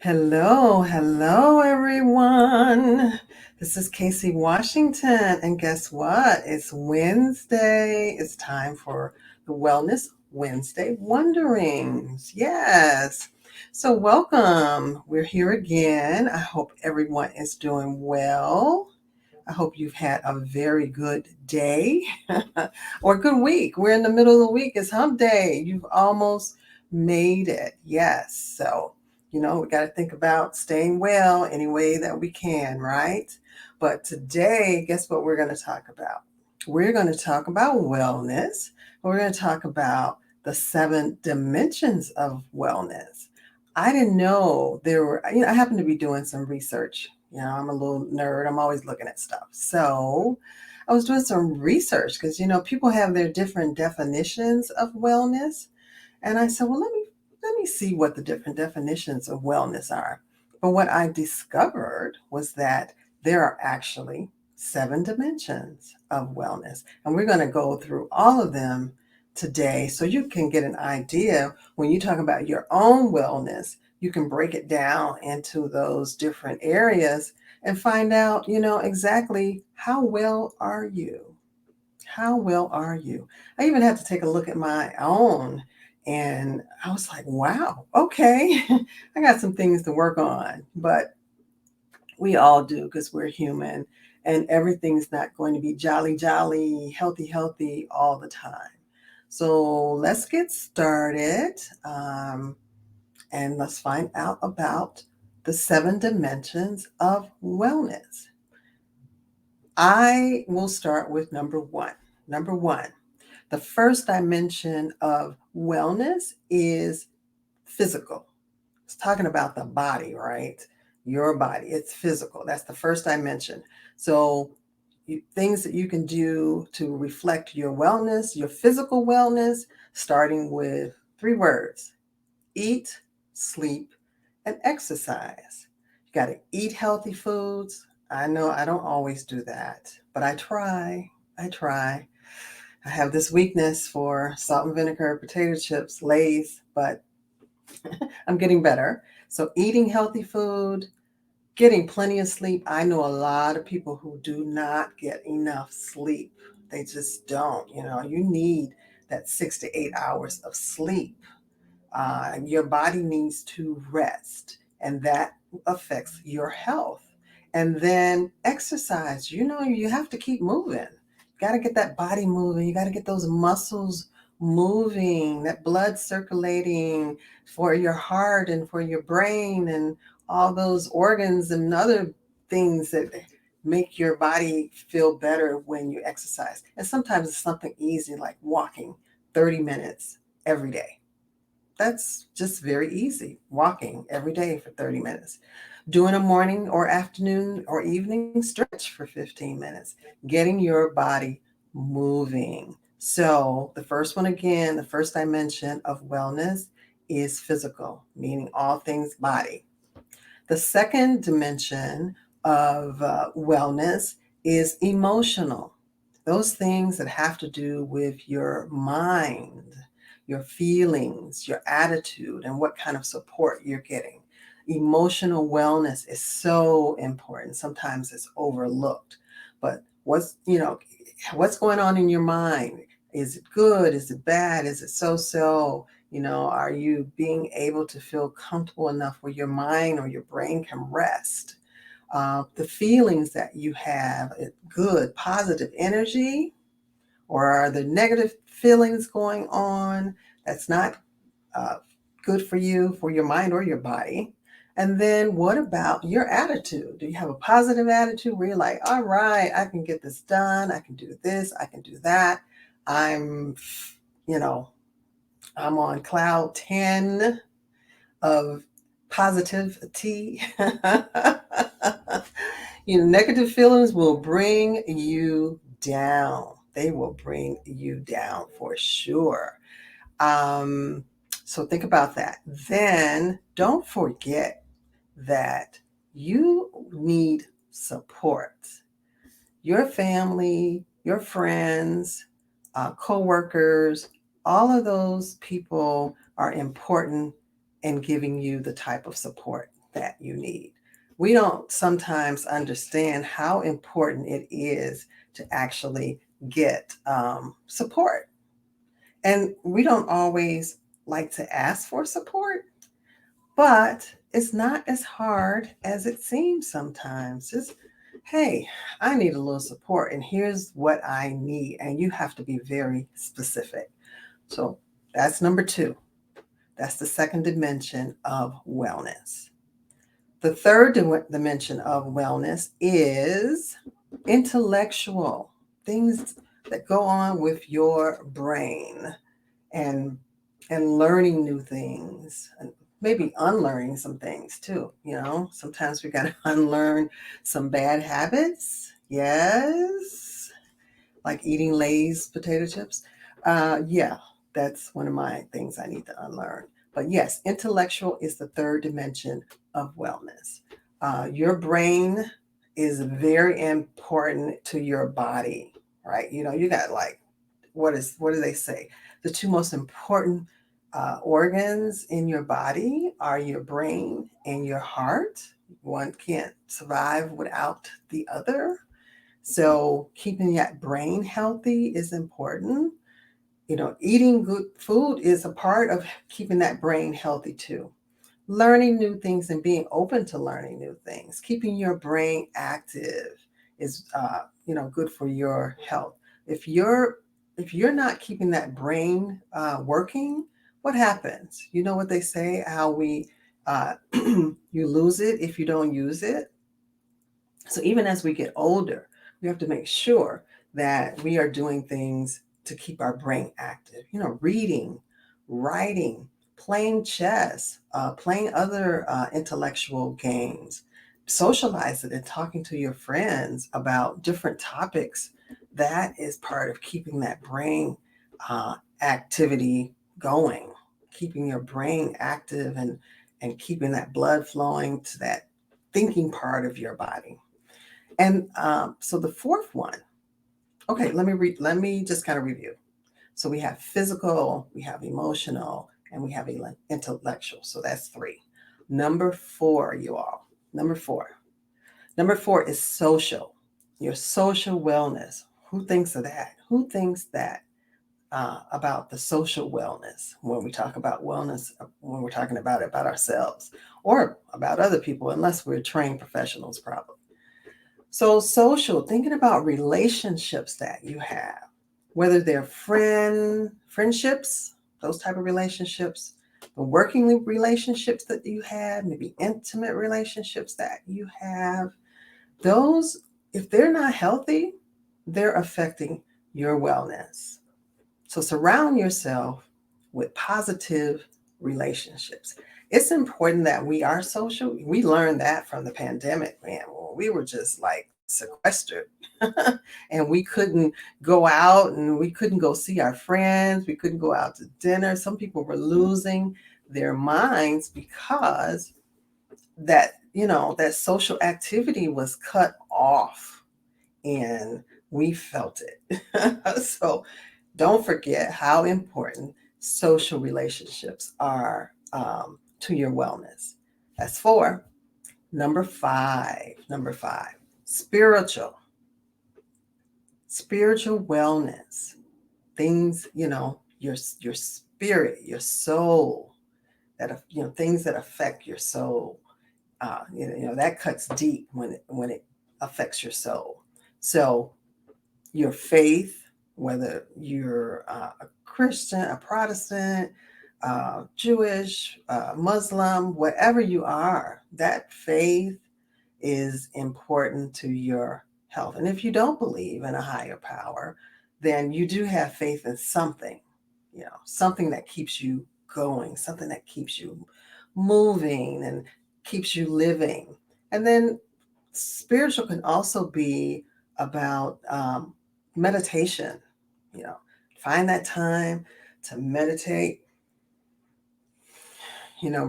Hello, everyone. This is Casey Washington, and guess what? It's Wednesday. It's time for the Wellness Wednesday Wonderings. Yes. So, welcome. We're here again. I hope everyone is doing well. I hope you've had a very good day or good week. We're in the middle of the week. It's hump day. You've almost made it. Yes. So, we got to think about staying well any way that we can, right? But today, guess what we're going to talk about? We're going to talk about wellness. We're going to talk about the 7 dimensions of wellness. I didn't know there were, I happen to be doing some research. I'm a little nerd. I'm always looking at stuff. So I was doing some research because, people have their different definitions of wellness. And I said, well, let me see what the different definitions of wellness are. But what I discovered was that there are actually 7 dimensions of wellness. And we're going to go through all of them today so you can get an idea when you talk about your own wellness. You can break it down into those different areas and find out, exactly how well are you? How well are you? I even had to take a look at my own and I was like, wow, okay, I got some things to work on. But we all do because we're human and everything's not going to be jolly, jolly, healthy, healthy all the time. So let's get started and let's find out about the 7 dimensions of wellness. I will start with number one. Number one, the first dimension of wellness is physical. It's talking about the body, right? Your body. It's physical. That's the first dimension. So, things that you can do to reflect your wellness, your physical wellness, starting with 3 words: eat, sleep, and exercise. You got to eat healthy foods. I know I don't always do that, but I try. I try. I have this weakness for salt and vinegar potato chips, Lay's, but I'm getting better. So, eating healthy food, getting plenty of sleep. I know a lot of people who do not get enough sleep. They just don't. You need that 6 to 8 hours of sleep. Your body needs to rest, and that affects your health. And then exercise. You have to keep moving. You got to get that body moving. You got to get those muscles moving, that blood circulating for your heart and for your brain and all those organs and other things that make your body feel better when you exercise. And sometimes it's something easy like walking 30 minutes every day. That's just very easy. Walking every day for 30 minutes. Doing a morning or afternoon or evening stretch for 15 minutes. Getting your body moving. So, the first one again, the first dimension of wellness is physical, meaning all things body. The second dimension of wellness is emotional. Those things that have to do with your mind, your feelings, your attitude, and what kind of support you're getting. Emotional wellness is so important. Sometimes it's overlooked. But what's going on in your mind? Is it good? Is it bad? Is it so? Are you being able to feel comfortable enough where your mind or your brain can rest? The feelings that you have, good, positive energy, or are there negative feelings going on that's not uh, good for you, for your mind or your body? And then what about your attitude? Do you have a positive attitude where you're like, all right, I can get this done. I can do this. I can do that. I'm, you know, I'm on cloud 10 of positivity. Negative feelings will bring you down. They will bring you down for sure. Um, so think about that. Then don't forget that you need support. Your family, your friends, co-workers, all of those people are important in giving you the type of support that you need. We don't sometimes understand how important it is to actually get support. And we don't always like to ask for support, but it's not as hard as it seems sometimes. Just, hey, I need a little support, and here's what I need. And you have to be very specific. So that's number two. That's the second dimension of wellness. The third dimension of wellness is intellectual things that go on with your brain and learning new things and maybe unlearning some things too. Sometimes we got to unlearn some bad habits. Yes, like eating Lay's potato chips. Yeah, that's one of my things I need to unlearn. But yes, intellectual is the third dimension of wellness. Your brain is very important to your body, right? You got like, what do they say? The two most important organs in your body are your brain and your heart. One can't survive without the other. So keeping that brain healthy is important. Eating good food is a part of keeping that brain healthy too. Learning new things and being open to learning new things, keeping your brain active is, good for your health. If you're not keeping that brain working, what happens? You know what they say? How we you lose it if you don't use it. So even as we get older, we have to make sure that we are doing things to keep our brain active. Reading, writing, playing chess, playing other intellectual games, socializing and talking to your friends about different topics. That is part of keeping that brain uh, activity going, keeping your brain active and keeping that blood flowing to that thinking part of your body. And so the fourth one, okay, let me just kind of review. So we have physical, we have emotional, and we have intellectual. So that's three. Number four, you all. Number four. Number four is social. Your social wellness. Who thinks of that? Who thinks that about the social wellness when we talk about wellness, when we're talking about ourselves or about other people, unless we're trained professionals, probably. So social, thinking about relationships that you have, whether they're friendships, those type of relationships, the working relationships that you have, maybe intimate relationships that you have, those, if they're not healthy, they're affecting your wellness. So surround yourself with positive relationships. It's important that we are social. We learned that from the pandemic, man. Well, we were just like sequestered and we couldn't go out and we couldn't go see our friends. We couldn't go out to dinner. Some people were losing their minds because that social activity was cut off and we felt it. So don't forget how important social relationships are to your wellness. That's four. Number five, spiritual, spiritual wellness. Things, your spirit, your soul, things that affect your soul. That cuts deep when it affects your soul. So your faith, whether you're a Christian, a Protestant, Jewish, Muslim, whatever you are, that faith is important to your health. And if you don't believe in a higher power, then you do have faith in something, something that keeps you going, something that keeps you moving and keeps you living. And then spiritual can also be about meditation. You know, find that time to meditate,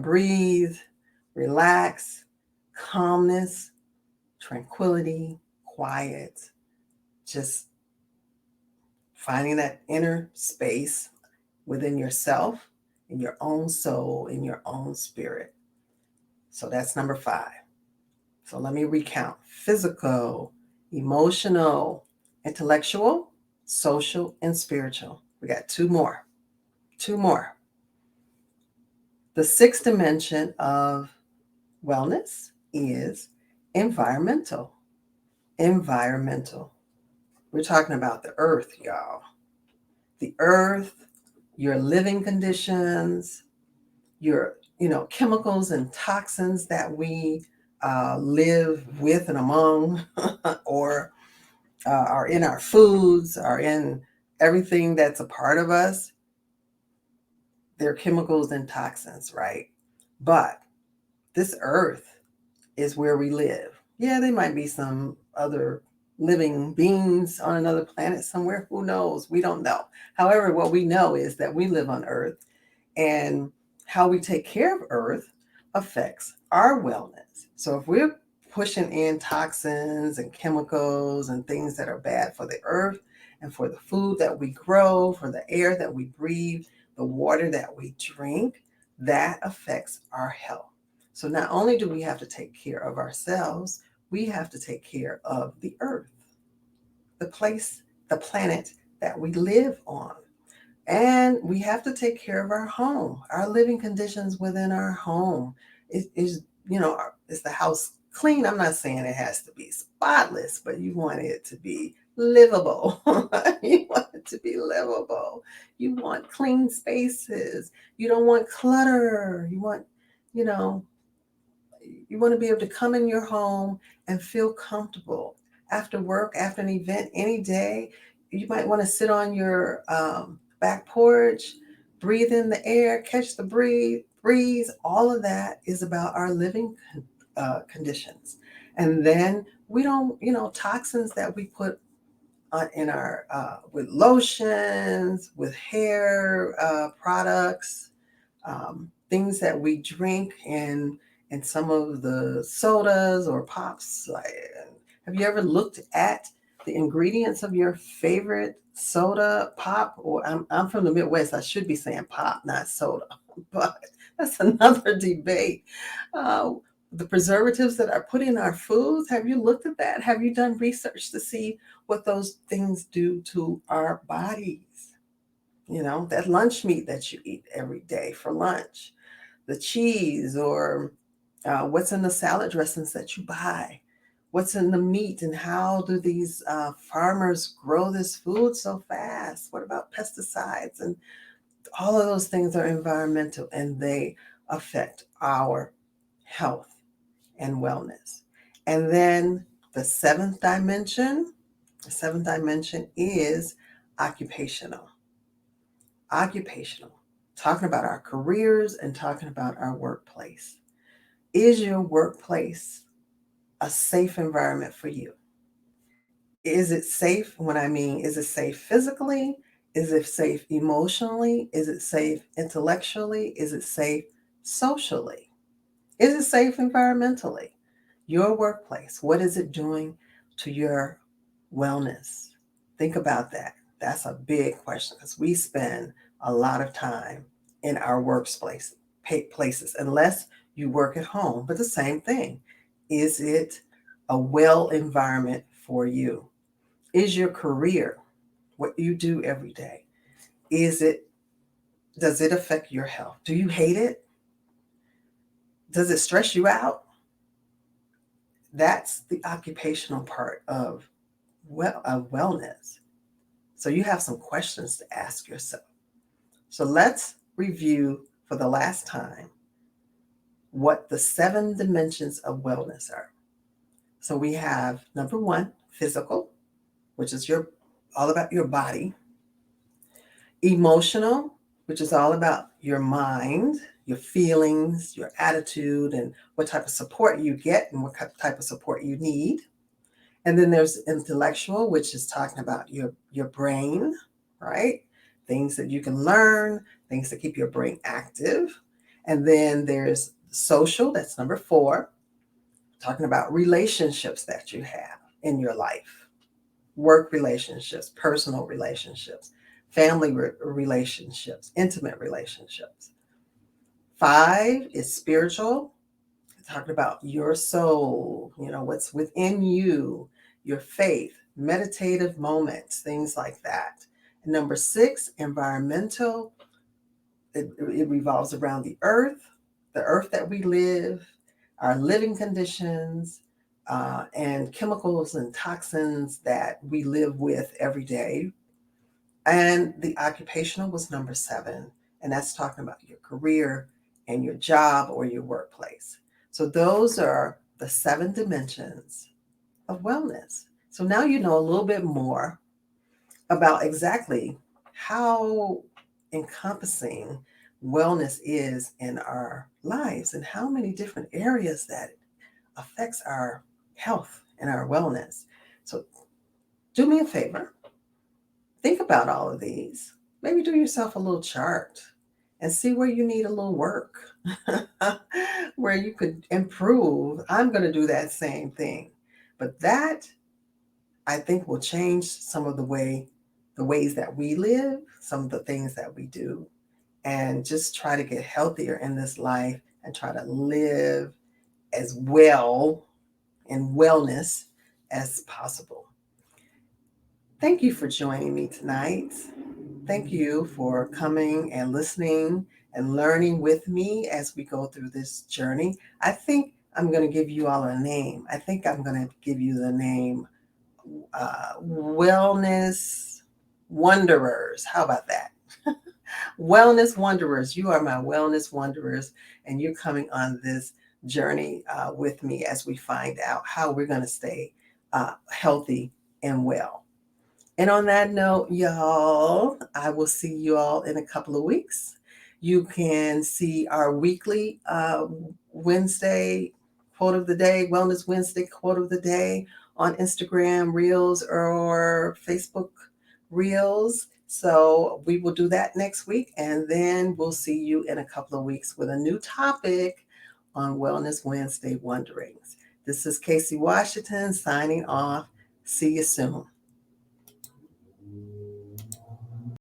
breathe, relax, calmness, tranquility, quiet, just finding that inner space within yourself, in your own soul, in your own spirit. So that's number 5. So let me recount: physical, emotional, intellectual, social, and spiritual. We got two more. Two more. The sixth dimension of wellness is environmental. Environmental. We're talking about the earth, y'all. The earth, your living conditions, your chemicals and toxins that we live with and among, or are in our foods, are in everything that's a part of us. They're chemicals and toxins, right? But this earth is where we live. Yeah, there might be some other living beings on another planet somewhere. Who knows? We don't know. However, what we know is that we live on earth, and how we take care of earth affects our wellness. So if we're pushing in toxins and chemicals and things that are bad for the earth and for the food that we grow, for the air that we breathe, the water that we drink, that affects our health. So not only do we have to take care of ourselves, we have to take care of the earth, the place, the planet that we live on. And we have to take care of our home, our living conditions within our home. Is the house clean? I'm not saying it has to be spotless, but you want it to be livable. You want it to be livable. You want clean spaces. You don't want clutter. You know, you want to be able to come in your home and feel comfortable after work, after an event, any day. You might want to sit on your back porch, breathe in the air, catch the breeze. All of that is about our living conditions. And then we don't, toxins that we put in our with lotions, with hair products, things that we drink, and some of the sodas or pops. Have you ever looked at the ingredients of your favorite soda, pop? Or I'm from the Midwest. I should be saying pop, not soda, but that's another debate. Uh, the preservatives that are put in our foods. Have you looked at that? Have you done research to see what those things do to our bodies? That lunch meat that you eat every day for lunch, the cheese, or what's in the salad dressings that you buy, what's in the meat, and how do these farmers grow this food so fast? What about pesticides? And all of those things are environmental, and they affect our health and wellness. And then the seventh dimension is occupational. Occupational, talking about our careers and talking about our workplace. Is your workplace a safe environment for you? Is it safe? When I mean, is it safe physically? Is it safe emotionally? Is it safe intellectually? Is it safe socially? Is it safe environmentally? Your workplace, what is it doing to your wellness? Think about that. That's a big question, because we spend a lot of time in our workplace places, unless you work at home. But the same thing. Is it a well environment for you? Is your career, what you do every day, does it affect your health? Do you hate it? Does it stress you out? That's the occupational part of wellness. So you have some questions to ask yourself. So let's review for the last time what the 7 dimensions of wellness are. So we have number 1, physical, which is all about your body. Emotional, which is all about your mind, your feelings, your attitude, and what type of support you get and what type of support you need. And then there's intellectual, which is talking about your brain, right? Things that you can learn, things that keep your brain active. And then there's social, that's number 4, talking about relationships that you have in your life, work relationships, personal relationships, family relationships, intimate relationships. 5 is spiritual. talking about your soul, what's within you, your faith, meditative moments, things like that. And number 6, environmental. It revolves around the earth that we live, our living conditions, and chemicals and toxins that we live with every day. And the occupational was number 7, and that's talking about your career and your job or your workplace. So those are the 7 dimensions of wellness. So now you know a little bit more about exactly how encompassing wellness is in our lives and how many different areas that affects our health and our wellness. So do me a favor, think about all of these. Maybe do yourself a little chart and see where you need a little work, where you could improve. I'm going to do that same thing. But that, I think, will change some of the ways that we live, some of the things that we do, and just try to get healthier in this life and try to live as well in wellness as possible. Thank you for joining me tonight. Thank you for coming and listening and learning with me as we go through this journey. I think I'm going to give you all a name. I think I'm going to give you the name Wellness Wanderers. How about that? Wellness Wanderers. You are my Wellness Wanderers, and you're coming on this journey with me as we find out how we're going to stay healthy and well. And on that note, y'all, I will see you all in a couple of weeks. You can see our weekly Wednesday quote of the day, Wellness Wednesday quote of the day on Instagram Reels or Facebook Reels. So we will do that next week. And then we'll see you in a couple of weeks with a new topic on Wellness Wednesday Wonderings. This is Casey Washington signing off. See you soon.